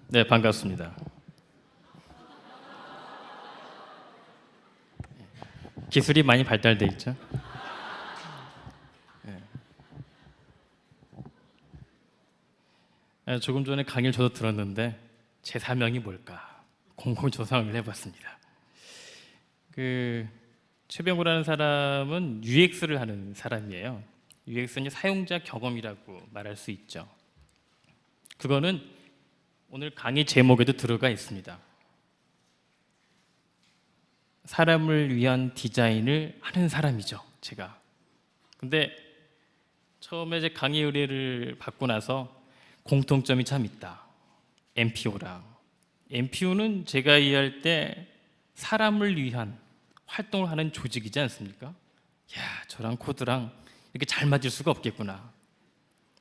네, 반갑습니다. 기술이 많이 발달돼 있죠. 조금 전에 강의를 저도 들었는데 제 사명이 뭘까 곰곰이 조사를 해봤습니다. 최병우라는 사람은 UX를 하는 사람이에요. UX는 사용자 경험이라고 말할 수 있죠. 그거는 오늘 강의 제목에도 들어가 있습니다. 사람을 위한 디자인을 하는 사람이죠, 제가. 근데 처음에 제 강의 의뢰를 받고 나서 공통점이 참 있다. MPO랑. MPO는 제가 이해할 때 사람을 위한 활동을 하는 조직이지 않습니까? 야, 저랑 코드랑 이렇게 잘 맞을 수가 없겠구나.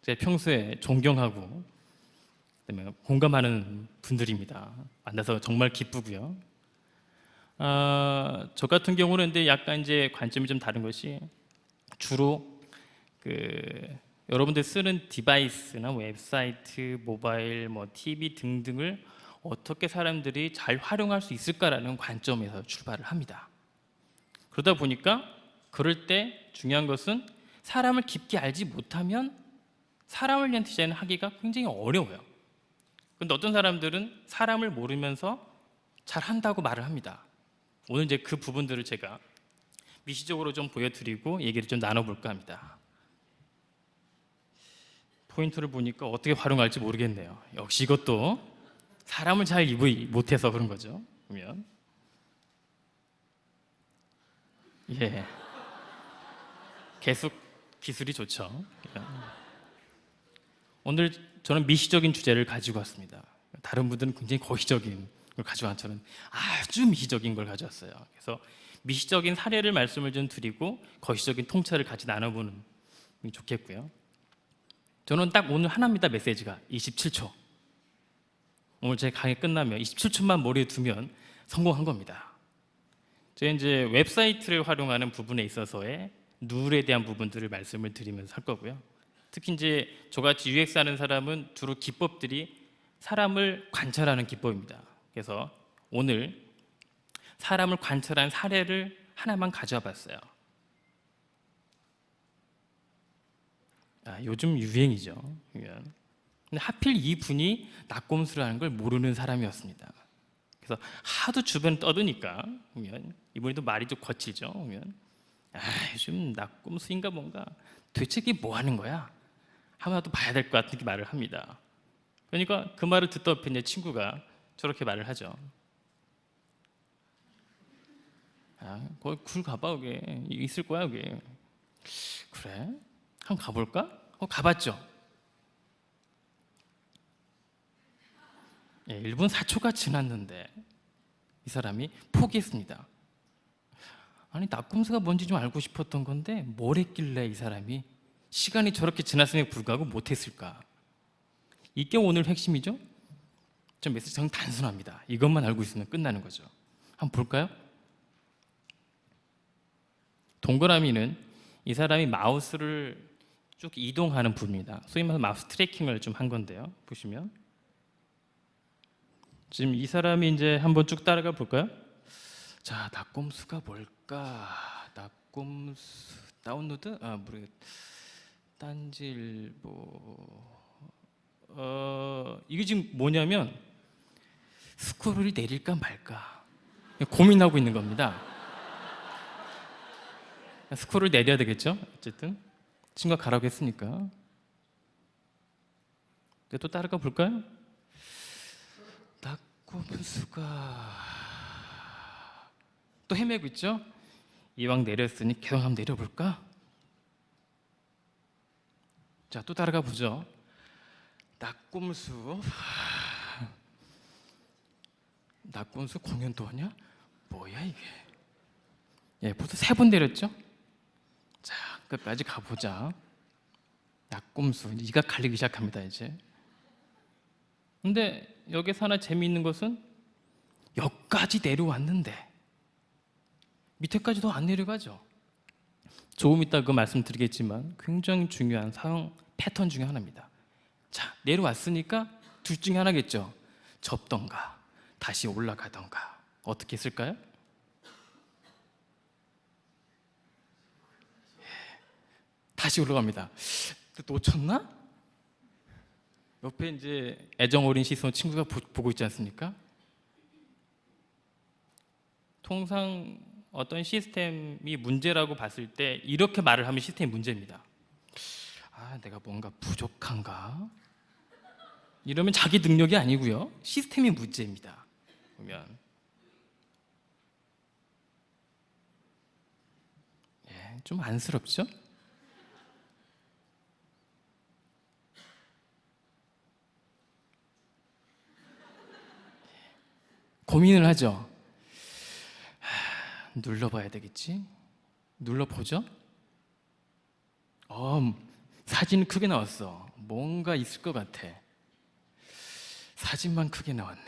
제가 평소에 존경하고 그다음에 공감하는 분들입니다. 만나서 정말 기쁘고요. 저 같은 경우는 근데 약간 이제 관점이 좀 다른 것이 주로 여러분들 쓰는 디바이스나 웹사이트, 모바일, TV 등등을 어떻게 사람들이 잘 활용할 수 있을까라는 관점에서 출발을 합니다. 그러다 보니까 그럴 때 중요한 것은 사람을 깊게 알지 못하면 사람을 위한 디자인을 하기가 굉장히 어려워요. 근데 어떤 사람들은 사람을 모르면서 잘 한다고 말을 합니다. 오늘 이제 그 부분들을 제가 미시적으로 좀 보여드리고 얘기를 좀 나눠볼까 합니다. 포인트를 보니까 어떻게 활용할지 모르겠네요. 역시 이것도 사람을 잘 이해 못해서 그런 거죠. 보면 계속 기술이 좋죠. 오늘 저는 미시적인 주제를 가지고 왔습니다. 다른 분들은 굉장히 거시적인 걸 가져왔, 저는 아주 미시적인 걸 가져왔어요. 그래서 미시적인 사례를 말씀을 좀 드리고 거시적인 통찰을 같이 나눠보는 게 좋겠고요. 저는 딱 오늘 하나입니다. 메시지가 27초. 오늘 제 강의 끝나면 27초만 머리에 두면 성공한 겁니다. 제가 이제 웹사이트를 활용하는 부분에 있어서의 룰에 대한 부분들을 말씀을 드리면서 할 거고요. 특히 이제 저같이 UX 하는 사람은 주로 기법들이 사람을 관찰하는 기법입니다. 그래서 오늘 사람을 관찰한 사례를 하나만 가져와 봤어요. 요즘 유행이죠. 근데 하필 이분이 낙곰수를 하는 걸 모르는 사람이었습니다. 그래서 하도 주변 떠드니까 이분이 또 말이 좀 거칠죠. 요즘 낙곰수인가 뭔가 도대체 이게 뭐 하는 거야? 하나도 봐야 될 것 같은 말을 합니다. 그러니까 그 말을 듣다 옆에 내 친구가 저렇게 말을 하죠. 거기 굴 가봐, 여기 있을 거야, 여기. 그래? 한번 가볼까? 가봤죠. 1분 4초가 지났는데 이 사람이 포기했습니다. 아니, 낙곰수가 뭔지 좀 알고 싶었던 건데 뭘 했길래 이 사람이 시간이 저렇게 지났음에 불구하고 못했을까? 이게 오늘 핵심이죠? 좀 메시지 정 단순합니다. 이것만 알고 있으면 끝나는 거죠. 한번 볼까요? 동그라미는 이 사람이 마우스를 쭉 이동하는 부분입니다. 소위 말해서 마우스 트래킹을 좀 한 건데요. 보시면 지금 이 사람이 이제 한번 쭉 따라가 볼까요? 자, 낙곰수가 뭘까? 낙곰수 다운로드? 모르겠. 딴지일보. 이게 지금 뭐냐면 스크롤이 내릴까 말까 고민하고 있는 겁니다. 스크롤 내려야 되겠죠? 어쨌든 친구가 가라고 했으니까. 또 따라가 볼까요? 낙곰수가 또 헤매고 있죠? 이왕 내렸으니 계속 한번 내려볼까? 자, 또 따라가 보죠. 낙곰수 공연도 하냐? 뭐야 이게? 벌써 3번 내렸죠? 자, 끝까지 가보자. 낙곰수 이가 갈리기 시작합니다 이제. 근데 여기서 하나 재미있는 것은 여기까지 내려왔는데 밑에까지도 안 내려가죠. 조금 이따 그 말씀드리겠지만 굉장히 중요한 사용 패턴 중에 하나입니다. 자, 내려왔으니까 둘 중에 하나겠죠. 접던가 다시 올라가던가. 어떻게 했을까요? 다시 올라갑니다. 놓쳤나? 옆에 이제 애정 어린 시선 친구가 보고 있지 않습니까? 통상 어떤 시스템이 문제라고 봤을 때 이렇게 말을 하면 시스템이 문제입니다. 아, 내가 뭔가 부족한가? 이러면 자기 능력이 아니고요. 시스템이 문제입니다. 보면 좀 안쓰럽죠? 고민을 하죠. 눌러봐야 되겠지? 눌러보죠? 사진은 크게 나왔어. 뭔가 있을 것 같아. 사진만 크게 나왔네.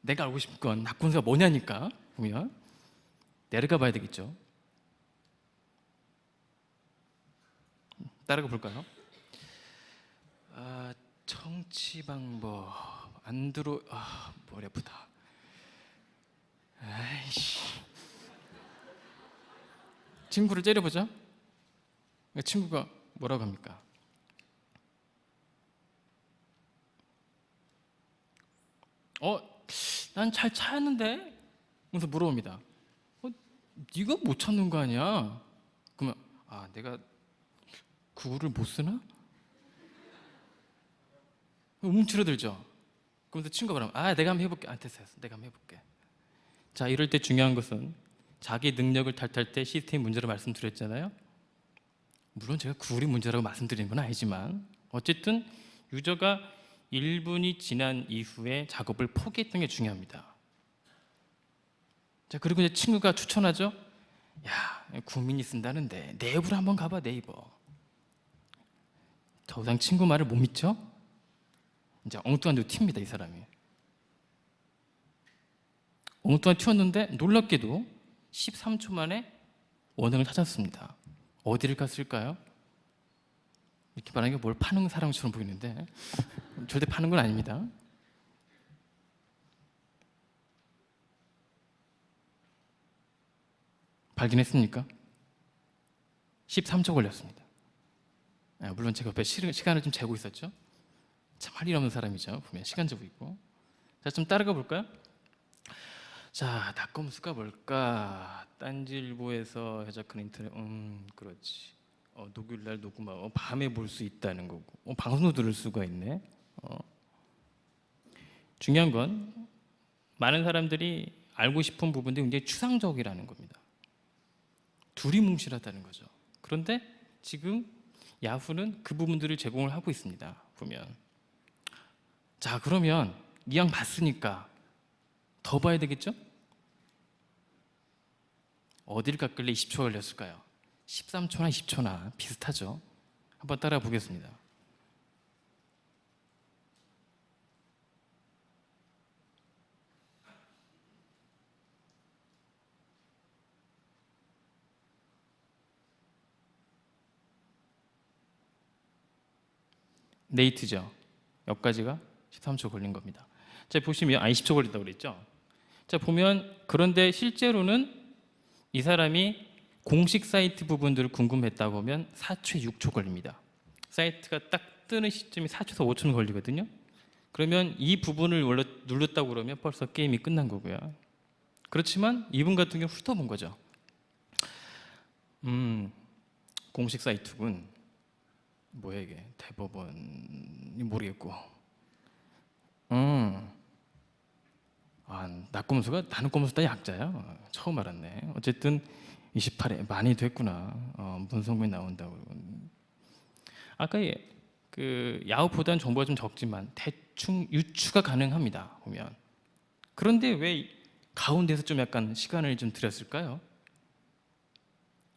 내가 알고 싶은 건 낙곤수가 뭐냐니까. 보면 내려가 봐야 되겠죠. 따라가 볼까요? 청취 방법 안 들어. 머리 아프다. 아이씨. 친구를 째려보자. 친구가 뭐라고 합니까? 난 잘 찾았는데? 그래서 물어봅니다. 네가 못 찾는 거 아니야? 그러면 내가 구글을 못 쓰나? 움츠러들죠. 그러면서 친구가 말하면 내가 한번 해볼게. 됐어. 내가 한번 해볼게. 자, 이럴 때 중요한 것은 자기 능력을 탓할 때 시스템 문제로 말씀드렸잖아요. 물론 제가 구글이 문제라고 말씀드리는 건 아니지만 어쨌든 유저가 1분이 지난 이후에 작업을 포기했던 게 중요합니다. 자, 그리고 이제 친구가 추천하죠. 야, 국민이 쓴다는데 네이버로 한번 가봐. 네이버. 더 이상 친구 말을 못 믿죠? 이제 엉뚱한 데 튑니다. 이 사람이 엉뚱한 튀었는데 놀랍게도 13초 만에 원형을 찾았습니다. 어디를 갔을까요? 이렇게 말하는 게 뭘 파는 사람처럼 보이는데 절대 파는 건 아닙니다. 발견했습니까? 13초 걸렸습니다. 물론 제가 옆에 시간을 좀 재고 있었죠. 참 할 일 없는 사람이죠. 보면 시간 재고 있고. 자, 좀 따라가 볼까요? 자, 낙검수가 뭘까? 딴지일보에서 해적한 인터넷. 그렇지. 녹요일날 녹음하고 밤에 볼 수 있다는 거고. 방송도 들을 수가 있네. 중요한 건 많은 사람들이 알고 싶은 부분들이 굉장히 추상적이라는 겁니다. 두리뭉실하다는 거죠. 그런데 지금 야후는 그 부분들을 제공을 하고 있습니다. 보면 자, 그러면 이왕 봤으니까 더 봐야 되겠죠? 어디를 갔길래 20초 걸렸을까요? 13초나 20초나 비슷하죠? 한번 따라 보겠습니다. 네이트죠. 여기까지가 13초 걸린 겁니다. 자, 보시면 20초 걸린다고 그랬죠. 자, 보면 그런데 실제로는 이 사람이 공식 사이트 부분들을 궁금했다고 하면 4초에 6초 걸립니다. 사이트가 딱 뜨는 시점이 4초에서 5초 걸리거든요. 그러면 이 부분을 원래 눌렀다고 그러면 벌써 게임이 끝난 거고요. 그렇지만 이분 같은 경우 훑어본 거죠. 공식 사이트군. 뭐야 이게? 대법원이 모르겠고. 낙검수가 나는 검수 다 약자야. 처음 알았네. 어쨌든 28회 많이 됐구나. 문성군이 나온다고. 아까 그 야후보다는 정보가 좀 적지만 대충 유추가 가능합니다. 보면. 그런데 왜 가운데서 좀 약간 시간을 좀 들였을까요?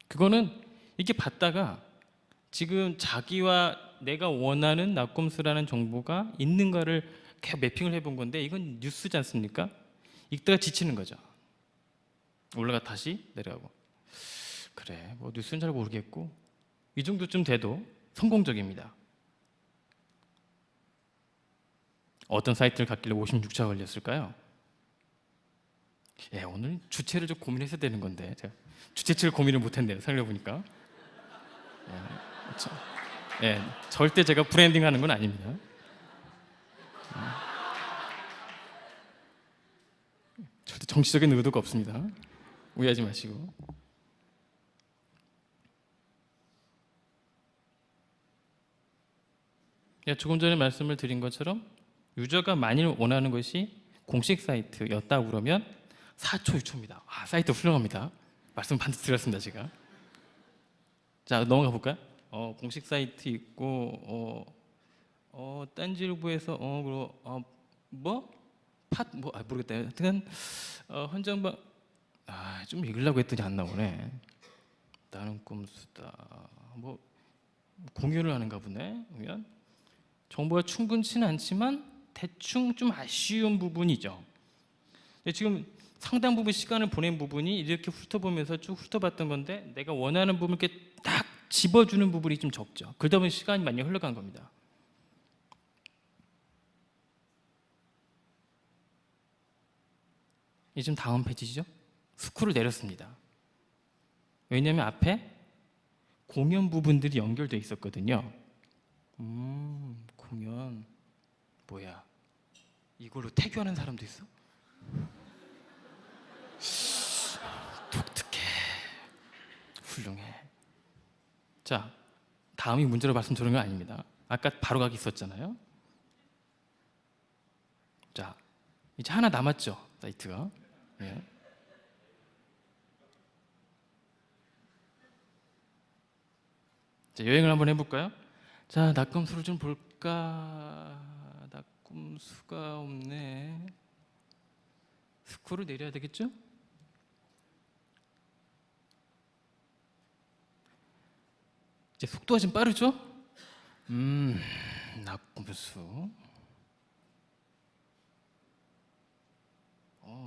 그거는 이렇게 봤다가 지금 자기와 내가 원하는 낙검수라는 정보가 있는가를 계속 매핑을 해본 건데 이건 뉴스지 않습니까? 읽다가 지치는 거죠. 올라가 다시 내려가고. 그래, 뭐 뉴스는 잘 모르겠고 이 정도쯤 돼도 성공적입니다. 어떤 사이트를 갖길래 56차 걸렸을까요? 예, 오늘 주체를 좀 고민해서 되는 건데 제가 주체를 고민을 못했네요. 생각해보니까. 예, 절대 제가 브랜딩하는 건 아닙니다. 절대 정치적인 의도가 없습니다. 오해하지 마시고. 예, 조금 전에 말씀을 드린 것처럼 유저가 많이 원하는 것이 공식 사이트였다 그러면 4초, 6초입니다. 아, 사이트 훌륭합니다. 말씀 반드시 드렸습니다, 제가. 자, 넘어가 볼까요? 공식 사이트 있고, 딴지일보에서, 뭐? 모르겠다. 하여튼, 헌정방, 좀 읽으려고 했더니 안 나오네. 나는 꼼수다. 뭐, 공유를 하는가 보네. 그러면 정보가 충분치는 않지만 대충 좀 아쉬운 부분이죠. 지금 상당 부분 시간을 보낸 부분이 이렇게 훑어보면서 쭉 훑어봤던 건데 내가 원하는 부분을 이렇게 딱 집어주는 부분이 좀 적죠. 그러다 보니 시간이 많이 흘러간 겁니다. 이제 지금 다음 페이지죠. 스크롤을 내렸습니다. 왜냐하면 앞에 공연 부분들이 연결되어 있었거든요. 공연 뭐야? 이걸로 태교하는 사람도 있어? 독특해. 훌륭해. 자, 다음이 문제로 말씀드리는 건 아닙니다. 아까 바로 가기 있었잖아요. 자, 이제 하나 남았죠, 사이트가. 예. 자, 여행을 한번 해볼까요? 자, 낙검수를 좀 볼까? 낙검수가 없네. 스크롤을 내려야 되겠죠? 이제 속도가 좀 빠르죠? 낙검수.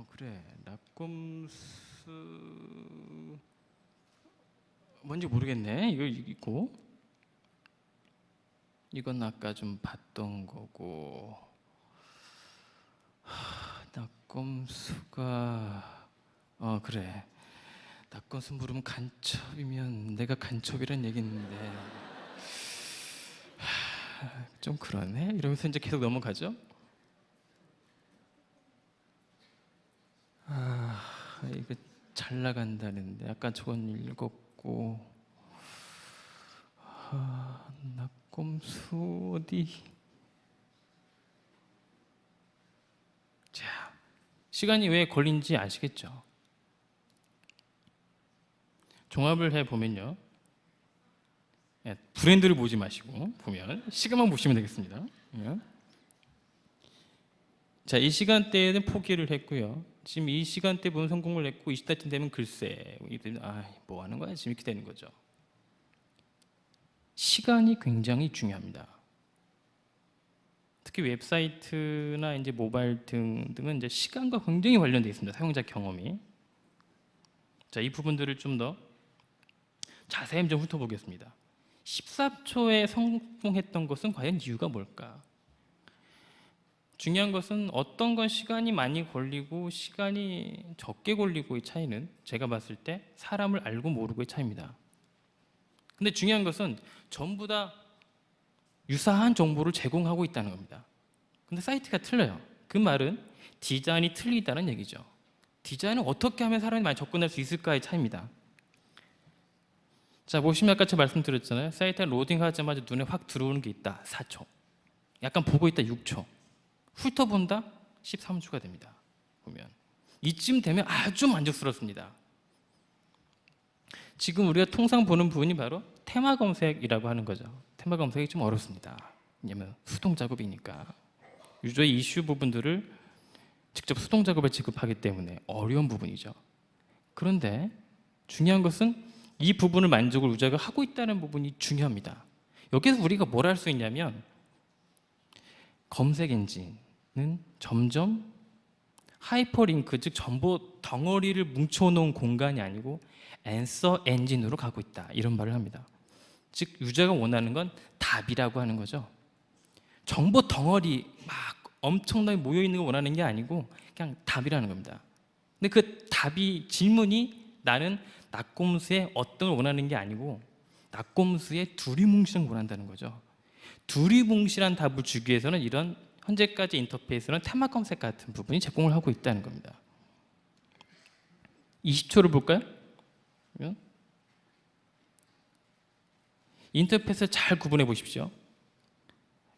그래. 낙검수 뭔지 모르겠네. 이거 있고. 이건 아까 좀 봤던 거고. 낙검수가 그래. 낙검수 물으면 간첩이면 내가 간첩이란 얘기인데 좀 그러네. 이러면서 이제 계속 넘어가죠. 이거 잘 나간다는데 아까 저건 읽었고. 낙검수 어디? 자, 시간이 왜 걸린지 아시겠죠? 종합을 해보면요. 예, 브랜드를 보지 마시고 보면 시간만 보시면 되겠습니다. 예. 자, 이 시간대에는 포기를 했고요. 지금 이 시간대 보면 성공을 했고 20대쯤 되면 글쎄 뭐 하는 거야 지금 이렇게 되는 거죠. 시간이 굉장히 중요합니다. 특히 웹사이트나 이제 모바일 등은 이제 시간과 굉장히 관련되어 있습니다. 사용자 경험이. 자, 이 부분들을 좀 더 자세히 좀 훑어보겠습니다. 14초에 성공했던 것은 과연 이유가 뭘까? 중요한 것은 어떤 건 시간이 많이 걸리고 시간이 적게 걸리고의 차이는 제가 봤을 때 사람을 알고 모르고의 차이입니다. 근데 중요한 것은 전부 다 유사한 정보를 제공하고 있다는 겁니다. 근데 사이트가 틀려요. 그 말은 디자인이 틀리다는 얘기죠. 디자인을 어떻게 하면 사람이 많이 접근할 수 있을까의 차이입니다. 자, 보시면 아까 제가 말씀드렸잖아요. 사이트에 로딩하자마자 눈에 확 들어오는 게 있다. 4초. 약간 보고 있다. 6초. 훑어본다. 13초가 됩니다. 보면 이쯤 되면 아주 만족스럽습니다. 지금 우리가 통상 보는 부분이 바로 테마 검색이라고 하는 거죠. 테마 검색이 좀 어렵습니다. 왜냐하면 수동 작업이니까 유저의 이슈 부분들을 직접 수동 작업에 지급하기 때문에 어려운 부분이죠. 그런데 중요한 것은 이 부분을 만족을 유저가 하고 있다는 부분이 중요합니다. 여기서 우리가 뭘 할 수 있냐면 검색 엔진은 점점 하이퍼링크, 즉 정보 덩어리를 뭉쳐놓은 공간이 아니고 앤서 엔진으로 가고 있다, 이런 말을 합니다. 즉 유저가 원하는 건 답이라고 하는 거죠. 정보 덩어리 막 엄청나게 모여 있는 걸 원하는 게 아니고 그냥 답이라는 겁니다. 근데 그 답이, 질문이 나는 낙곰수의 어떤 걸 원하는 게 아니고 낙곰수의 두리뭉실한 걸 원한다는 거죠. 두리뭉실한 답을 주기 위해서는 이런 현재까지 인터페이스는 테마 검색 같은 부분이 제공을 하고 있다는 겁니다. 20초를 볼까요? 인터페이스를 잘 구분해 보십시오.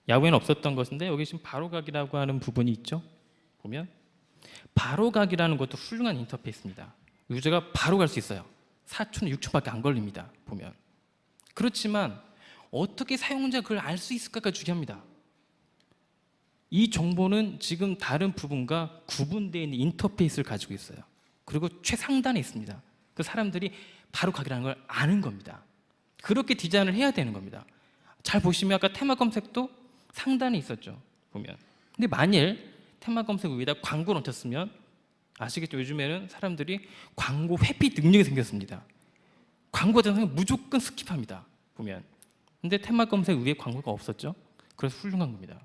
야후에는 없었던 것인데 여기 지금 바로가기라고 하는 부분이 있죠. 보면 바로가기라는 것도 훌륭한 인터페이스입니다. 유저가 바로 갈 수 있어요. 4초나 6초밖에 안 걸립니다. 보면. 그렇지만 어떻게 사용자가 그걸 알 수 있을까가 중요합니다. 이 정보는 지금 다른 부분과 구분되어 있는 인터페이스를 가지고 있어요. 그리고 최상단에 있습니다. 그 사람들이 바로 가기라는 걸 아는 겁니다. 그렇게 디자인을 해야 되는 겁니다. 잘 보시면 아까 테마 검색도 상단에 있었죠. 보면. 근데 만일 테마 검색 위에다 광고를 얹혔으면 아시겠죠? 요즘에는 사람들이 광고 회피 능력이 생겼습니다. 광고 대상은 무조건 스킵합니다. 보면. 근데 테마 검색 위에 광고가 없었죠. 그래서 훌륭한 겁니다.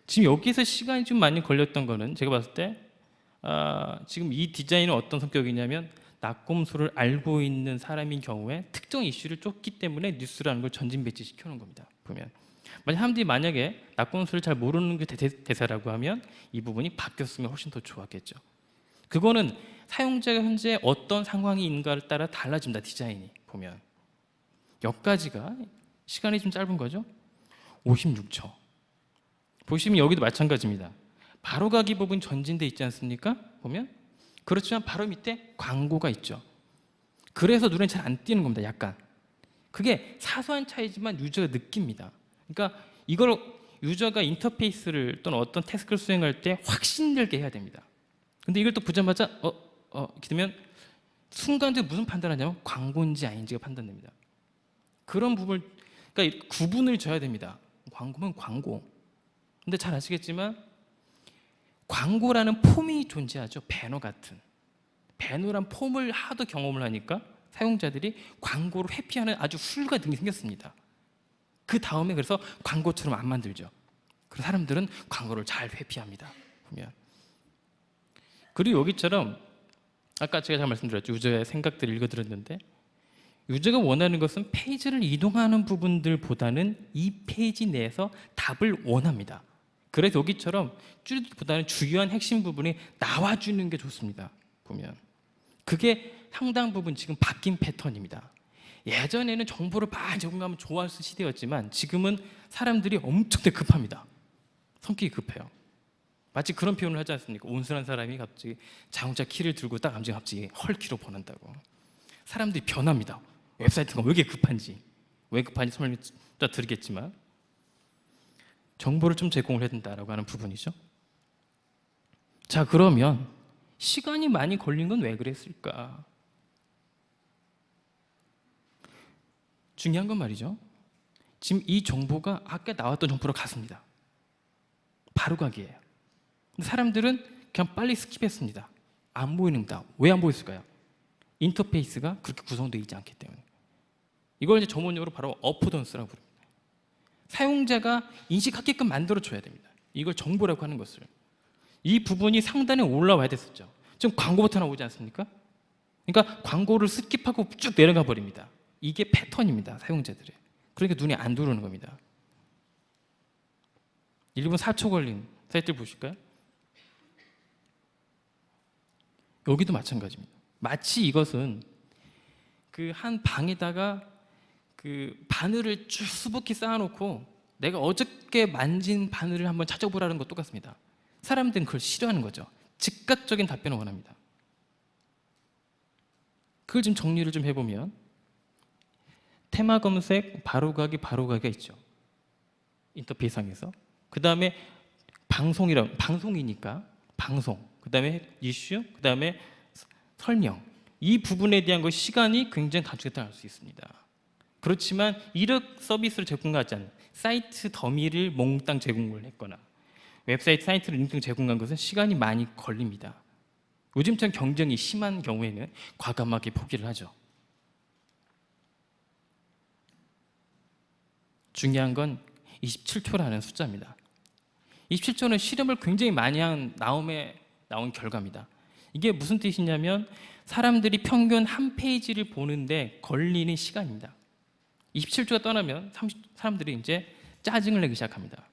지금 여기서 시간이 좀 많이 걸렸던 거는 제가 봤을 때 지금 이 디자인은 어떤 성격이냐면 낙곰수를 알고 있는 사람인 경우에 특정 이슈를 쫓기 때문에 뉴스라는 걸 전진 배치시켜 놓은 겁니다. 보면 사람들이 만약에 낙곰수를 잘 모르는 게 대사라고 하면 이 부분이 바뀌었으면 훨씬 더 좋았겠죠. 그거는 사용자가 현재 어떤 상황이 있는가를 따라 달라집니다. 디자인이 보면 여기까지가 시간이 좀 짧은 거죠. 56초. 보시면 여기도 마찬가지입니다. 바로가기 부분 전진돼 있지 않습니까? 보면 그렇지만 바로 밑에 광고가 있죠. 그래서 눈에 잘 안 띄는 겁니다. 약간 그게 사소한 차이지만 유저가 느낍니다. 그러니까 이걸 유저가 인터페이스를 또는 어떤 태스크를 수행할 때 확신들게 해야 됩니다. 근데 이걸 또 보자마자 이렇게 되면 순간적으로 무슨 판단을 하냐면 광고인지 아닌지가 판단됩니다. 그런 부분을, 그러니까 구분을 져야 됩니다. 광고면 광고. 근데 잘 아시겠지만 광고라는 폼이 존재하죠. 배너 같은. 배너란 폼을 하도 경험을 하니까 사용자들이 광고를 회피하는 아주 훌륭한 능력이 생겼습니다. 그 다음에 그래서 광고처럼 안 만들죠. 그래서 사람들은 광고를 잘 회피합니다. 보면. 그리고 여기처럼 아까 제가 잘 말씀드렸죠. 유저의 생각들을 읽어드렸는데 유저가 원하는 것은 페이지를 이동하는 부분들보다는 이 페이지 내에서 답을 원합니다. 그래서 여기처럼 줄이기보다는 주요한 핵심 부분이 나와주는 게 좋습니다. 보면 그게 상당 부분 지금 바뀐 패턴입니다. 예전에는 정보를 많이 제공하면 좋아할 시대였지만 지금은 사람들이 엄청 급합니다. 성격이 급해요. 마치 그런 표현을 하지 않습니까? 온순한 사람이 갑자기 자동차 키를 들고 딱 앉으면 갑자기 헐키로 보낸다고. 사람들이 변합니다. 웹사이트가 왜 이렇게 급한지, 왜 급한지 설명 드리겠지만 정보를 좀 제공을 해야 된다라고 하는 부분이죠. 자, 그러면 시간이 많이 걸린 건 왜 그랬을까? 중요한 건 말이죠. 지금 이 정보가 아까 나왔던 정보로 갔습니다. 바로 가기예요. 근데 사람들은 그냥 빨리 스킵했습니다. 안 보이는다. 왜 안 보였을까요? 인터페이스가 그렇게 구성되어 있지 않기 때문에. 이걸 이제 전문용어로 바로 어포던스라고 부릅니다. 사용자가 인식하게끔 만들어줘야 됩니다. 이걸 정보라고 하는 것을. 이 부분이 상단에 올라와야 됐었죠. 지금 광고 버튼 나오지 않습니까? 그러니까 광고를 스킵하고 쭉 내려가 버립니다. 이게 패턴입니다. 사용자들의. 그러니까 눈에 안 들어오는 겁니다. 1분 4초 걸린 사이트를 보실까요? 여기도 마찬가지입니다. 마치 이것은 그 한 방에다가 그 바늘을 쭉 수북히 쌓아놓고 내가 어저께 만진 바늘을 한번 찾아보라는 것 똑같습니다. 사람들은 그걸 싫어하는 거죠. 즉각적인 답변을 원합니다. 그걸 좀 정리를 좀 해보면 테마 검색, 바로가기가 있죠. 인터페이스상에서. 그 다음에 방송이니까 방송. 그 다음에 이슈, 그 다음에 설명. 이 부분에 대한 것 시간이 굉장히 단축됐다고 할 수 있습니다. 그렇지만 이런 서비스를 제공하지 않는 사이트 더미를 몽땅 제공을 했거나 웹사이트 사이트를 링크 제공한 것은 시간이 많이 걸립니다. 요즘처럼 경쟁이 심한 경우에는 과감하게 포기를 하죠. 중요한 건 27초라는 숫자입니다. 27초는 실험을 굉장히 많이 한 다음에 나온 결과입니다. 이게 무슨 뜻이냐면 사람들이 평균 한 페이지를 보는데 걸리는 시간입니다. 27초가 떠나면 사람들이 이제 짜증을 내기 시작합니다.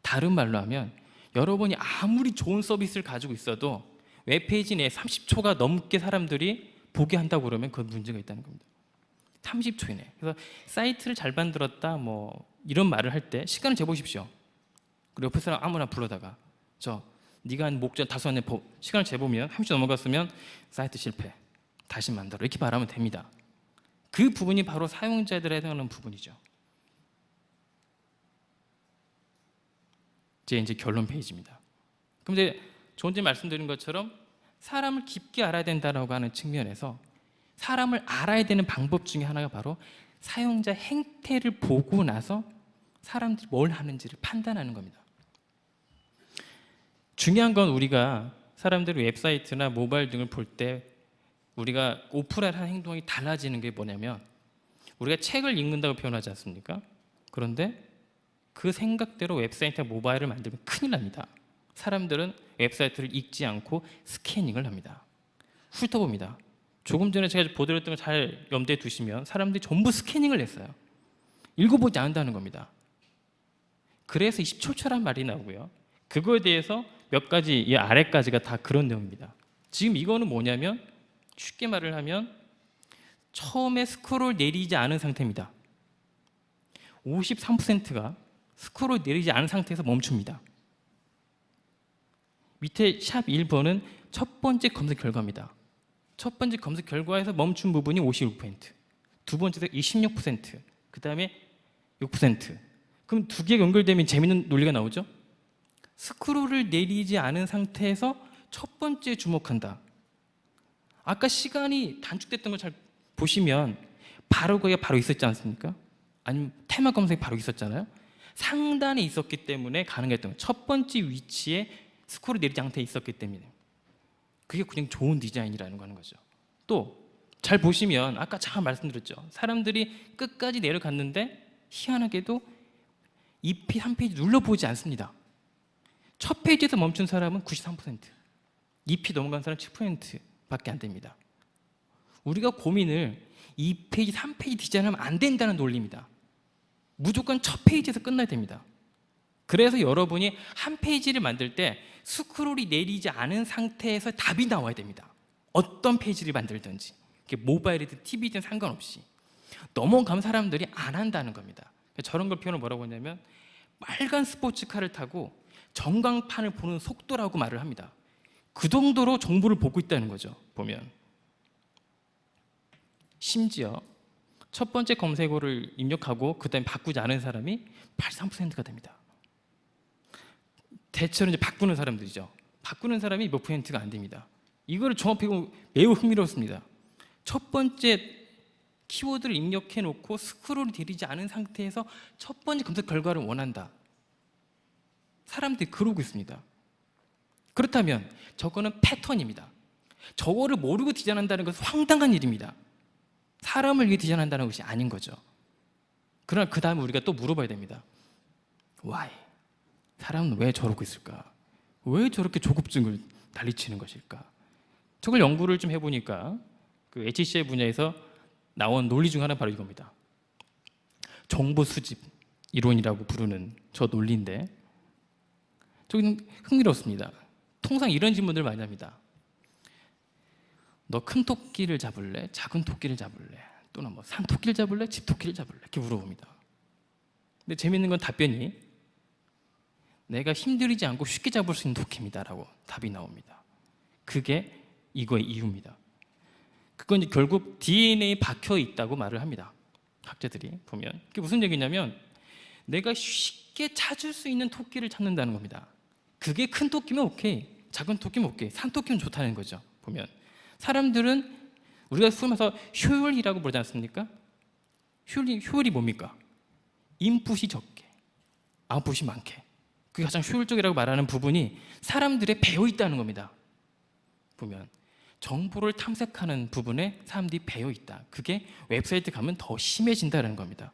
다른 말로 하면 여러분이 아무리 좋은 서비스를 가지고 있어도 웹페이지 내에 30초가 넘게 사람들이 보게 한다고 그러면 그건 문제가 있다는 겁니다. 30초 이내. 그래서 사이트를 잘 만들었다 뭐 이런 말을 할 때 시간을 재보십시오. 그리고 옆에 사람 아무나 불러다가 네가 한 목전 다소 안에 시간을 재보면 30초 넘어갔으면 사이트 실패. 다시 만들어. 이렇게 말하면 됩니다. 그 부분이 바로 사용자들에 해당하는 부분이죠. 이제 결론 페이지입니다. 그럼 이제 조금 전에 말씀드린 것처럼 사람을 깊게 알아야 된다고 하는 측면에서 사람을 알아야 되는 방법 중에 하나가 바로 사용자 행태를 보고 나서 사람들이 뭘 하는지를 판단하는 겁니다. 중요한 건 우리가 사람들이 웹사이트나 모바일 등을 볼 때 우리가 오프라인한 행동이 달라지는 게 뭐냐면 우리가 책을 읽는다고 표현하지 않습니까? 그런데 그 생각대로 웹사이트나 모바일을 만들면 큰일 납니다. 사람들은 웹사이트를 읽지 않고 스캐닝을 합니다. 훑어봅니다. 조금 전에 제가 보여드렸던 걸 잘 염두에 두시면 사람들이 전부 스캐닝을 했어요. 읽어보지 않는다는 겁니다. 그래서 20초라는 말이 나오고요. 그거에 대해서 몇 가지 이 아래까지가 다 그런 내용입니다. 지금 이거는 뭐냐면 쉽게 말을 하면 처음에 스크롤 내리지 않은 상태입니다. 53%가 스크롤 내리지 않은 상태에서 멈춥니다. 밑에 샵 1번은 첫 번째 검색 결과입니다. 첫 번째 검색 결과에서 멈춘 부분이 56%, 두 번째도 26%, 그 다음에 6%. 그럼 두 개가 연결되면 재밌는 논리가 나오죠? 스크롤을 내리지 않은 상태에서 첫 번째 주목한다. 아까 시간이 단축됐던 걸 잘 보시면 바로 거기가 바로 있었지 않습니까? 아니면 테마 검색이 바로 있었잖아요. 상단에 있었기 때문에 가능했던 거예요. 첫 번째 위치에 스크롤 내리지 않은 상태에 있었기 때문에. 그게 그냥 좋은 디자인이라는 거는 거죠. 또 잘 보시면 아까 잠깐 말씀드렸죠. 사람들이 끝까지 내려갔는데 희한하게도 2페이지, 3페이지 눌러보지 않습니다. 첫 페이지에서 멈춘 사람은 93%, 2페이지 넘어간 사람은 7%밖에 안 됩니다. 우리가 고민을 2페이지, 3페이지 디자인하면 안 된다는 논리입니다. 무조건 첫 페이지에서 끝나야 됩니다. 그래서 여러분이 한 페이지를 만들 때 스크롤이 내리지 않은 상태에서 답이 나와야 됩니다. 어떤 페이지를 만들든지 모바일이든 TV든 상관없이 넘어가면 사람들이 안 한다는 겁니다. 저런 걸 표현을 뭐라고 하냐면 빨간 스포츠카를 타고 전광판을 보는 속도라고 말을 합니다. 그 정도로 정보를 보고 있다는 거죠. 보면 심지어 첫 번째 검색어를 입력하고 그 다음에 바꾸지 않은 사람이 83%가 됩니다. 대체로 이제 바꾸는 사람들이죠. 바꾸는 사람이 몇 %가 안 됩니다. 이거를 종합해보면 매우 흥미롭습니다. 첫 번째 키워드를 입력해 놓고 스크롤이 내리지 않은 상태에서 첫 번째 검색 결과를 원한다. 사람들이 그러고 있습니다. 그렇다면 저거는 패턴입니다. 저거를 모르고 디자인한다는 것은 황당한 일입니다. 사람을 위해 디자인한다는 것이 아닌 거죠. 그러나 그 다음에 우리가 또 물어봐야 됩니다. Why? 사람은 왜 저러고 있을까? 왜 저렇게 조급증을 달리치는 것일까? 저걸 연구를 좀 해보니까 그 HCI 분야에서 나온 논리 중 하나 바로 이겁니다. 정보 수집 이론이라고 부르는 저 논리인데 저기는 흥미롭습니다. 통상 이런 질문들을 많이 합니다. 너 큰 토끼를 잡을래? 작은 토끼를 잡을래? 또는 뭐 산토끼를 잡을래? 집토끼를 잡을래? 이렇게 물어봅니다. 근데 재밌는 건 답변이 내가 힘들이지 않고 쉽게 잡을 수 있는 토끼입니다 라고 답이 나옵니다. 그게 이거의 이유입니다. 그건 이제 결국 DNA에 박혀 있다고 말을 합니다. 학자들이 보면 그게 무슨 얘기냐면 내가 쉽게 찾을 수 있는 토끼를 찾는다는 겁니다. 그게 큰 토끼면 오케이, 작은 토끼면 오케이, 산토끼면 좋다는 거죠. 보면 사람들은 우리가 소위 말해서 효율이라고 부르지 않습니까? 효율이 뭡니까? 인풋이 적게, 아웃풋이 많게. 그게 가장 효율적이라고 말하는 부분이 사람들의 배어 있다는 겁니다. 보면 정보를 탐색하는 부분에 사람들이 배어 있다. 그게 웹사이트 가면 더 심해진다는 겁니다.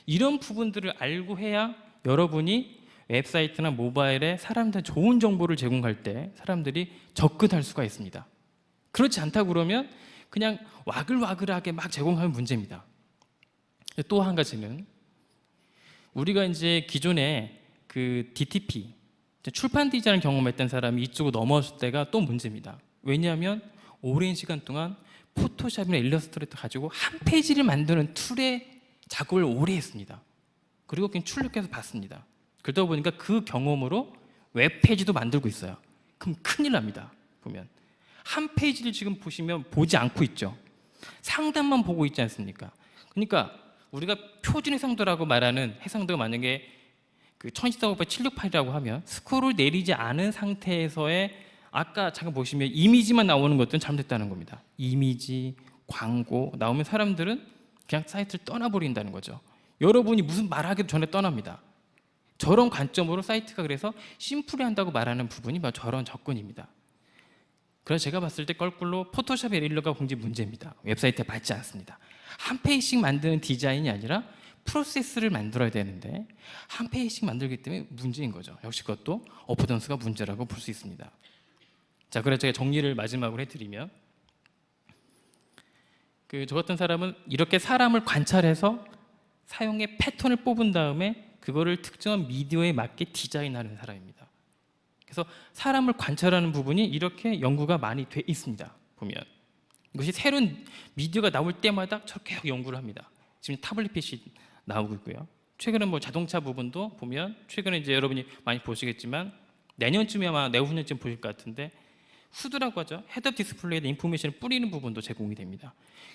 이런 부분들을 알고 해야 여러분이 웹사이트나 모바일에 사람들한테 좋은 정보를 제공할 때 사람들이 접근할 수가 있습니다. 그렇지 않다고 그러면 그냥 와글와글하게 막 제공하면 문제입니다. 또 한 가지는 우리가 이제 기존에 그 DTP 출판 디자인을 경험했던 사람이 이쪽으로 넘어왔을 때가 또 문제입니다. 왜냐하면 오랜 시간 동안 포토샵이나 일러스트레이터 가지고 한 페이지를 만드는 툴의 작업을 오래 했습니다. 그리고 그냥 출력해서 봤습니다. 그러다 보니까 그 경험으로 웹페이지도 만들고 있어요. 그럼 큰일 납니다. 보면 한 페이지를 지금 보시면 보지 않고 있죠. 상단만 보고 있지 않습니까? 그러니까 우리가 표준 해상도라고 말하는 해상도가 만약에 그 1024x768이라고 하면 스크롤을 내리지 않은 상태에서의 아까 잠깐 보시면 이미지만 나오는 것들은 잘못됐다는 겁니다. 이미지, 광고 나오면 사람들은 그냥 사이트를 떠나버린다는 거죠. 여러분이 무슨 말하기도 전에 떠납니다. 저런 관점으로 사이트가 그래서 심플해한다고 말하는 부분이 바로 저런 접근입니다. 그래서 제가 봤을 때 거꾸로 포토샵 에일러가 굉장히 문제입니다. 웹사이트에 맞지 않습니다. 한 페이지씩 만드는 디자인이 아니라 프로세스를 만들어야 되는데 한 페이지씩 만들기 때문에 문제인 거죠. 역시 그것도 어포던스가 문제라고 볼 수 있습니다. 자, 그래서 제가 정리를 마지막으로 해드리면 저 같은 사람은 이렇게 사람을 관찰해서 사용의 패턴을 뽑은 다음에 그거를 특정한 미디어에 맞게 디자인하는 사람입니다. 그래서 사람을 관찰하는 부분이 이렇게 연구가 많이 돼 있습니다. 보면 이것이 새로운 미디어가 나올 때마다 저렇게 연구를 합니다. 지금 타블릿 PC 나오고 있고요. 최근에 뭐 자동차 부분도 보면 최근에 이제 여러분이 많이 보시겠지만 내년쯤에 아마 내후년쯤 보실 것 같은데 후드라고 하죠. 헤드업 디스플레이에 인포메이션을 뿌리는 부분도 제공이 됩니다.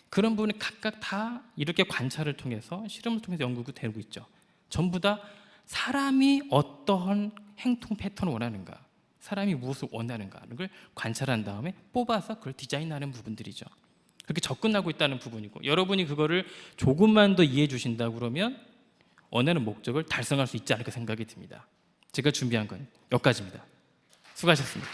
그런 부분이 각각 다 이렇게 관찰을 통해서 실험을 통해서 연구가 되고 있죠. 전부 다 사람이 어떠한 행동 패턴을 원하는가, 사람이 무엇을 원하는가를 걸 관찰한 다음에 뽑아서 그걸 디자인하는 부분들이죠. 그렇게 접근하고 있다는 부분이고 여러분이 그거를 조금만 더 이해해 주신다 그러면 원하는 목적을 달성할 수 있지 않을까 생각이 듭니다. 제가 준비한 건 여기까지입니다. 수고하셨습니다.